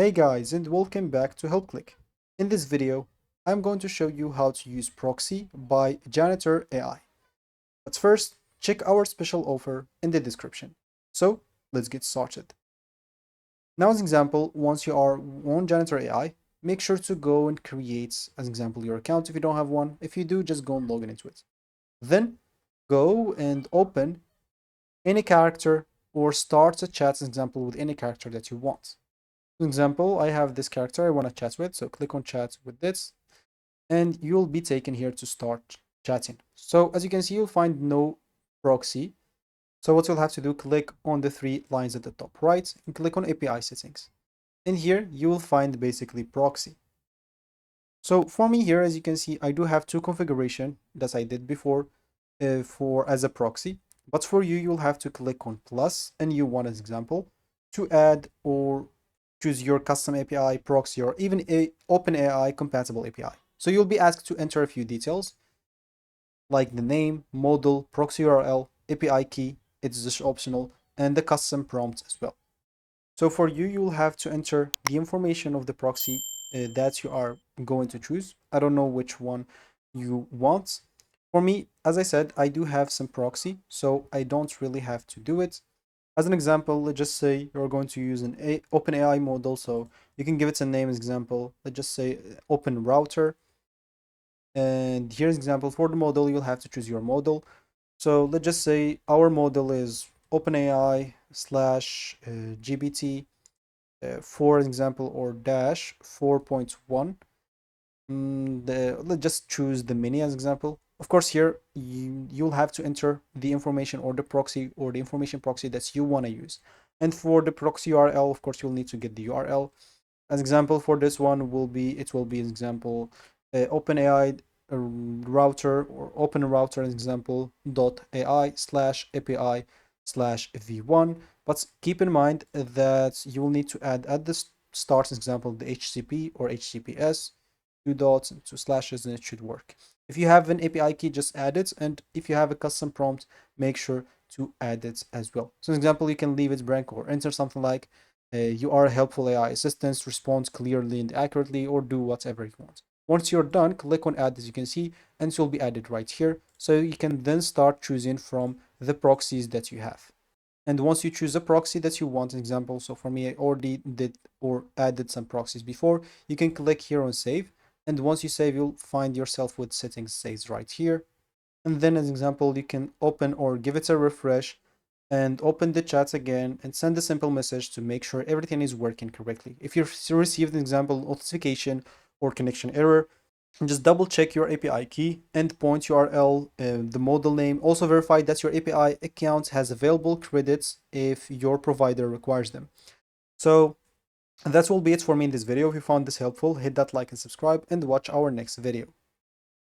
Hey guys, and welcome back to HelpClick. In this video, I'm going to show you how to use Proxy by Janitor AI. But first, check our special offer in the description. So, let's get started. Now, as an example, once you are on Janitor AI, make sure to go and create, as an example, your account if you don't have one. If you do, just go and log in into it. Then, go and open any character or start a chat, as an example, with any character that you want. For example, I have this character I want to chat with, so click on chat with this, and you'll be taken here to start chatting. So as you can see, you'll find no proxy. So what you'll have to do, click on the three lines at the top right and click on API settings. In here, you will find basically proxy. So for me here, as you can see, I do have two configuration that I did before for as a proxy. But for you, you'll have to click on plus and you want as example to add or choose your custom API, proxy, or even a OpenAI compatible API. So you'll be asked to enter a few details like the name, model, proxy URL, API key, it's just optional, and the custom prompt as well. So for you, you'll have to enter the information of the proxy that you are going to choose. I don't know which one you want. For me, as I said, I do have some proxy, so I don't really have to do it. As an example, let's just say you're going to use an OpenAI model, so you can give it a name as example. Let's just say Open Router. And here's an example for the model, you'll have to choose your model. So let's just say our model is OpenAI slash GBT for example, or dash 4.1. Let's just choose the mini as example. Of course, here you'll have to enter the information or the proxy or the information proxy that you want to use. And for the proxy URL, of course, you'll need to get the URL. As example for this one will be, it will be an example, OpenAI router or open router as example dot AI slash API slash v1. But keep in mind that you will need to add at the start, as example, the HTTP or HTTPS, two dots and two slashes, and it should work. If you have an API key, just add it. And if you have a custom prompt, make sure to add it as well. So, for example, you can leave it blank or enter something like you are a helpful AI assistant, respond clearly and accurately, or do whatever you want. Once you're done, click on add as you can see, and it will be added right here. So you can then start choosing from the proxies that you have. And once you choose a proxy that you want, an example, so for me, I already did or added some proxies before, you can click here on save. And once you save, you'll find yourself with settings saved right here. And then as an example, you can open or give it a refresh and open the chat again and send a simple message to make sure everything is working correctly. If you received an example notification or connection error, just double check your API key, endpoint URL, the model name. Also verify that your API account has available credits if your provider requires them. So that will be it for me in this video. If you found this helpful, hit that like and subscribe and watch our next video.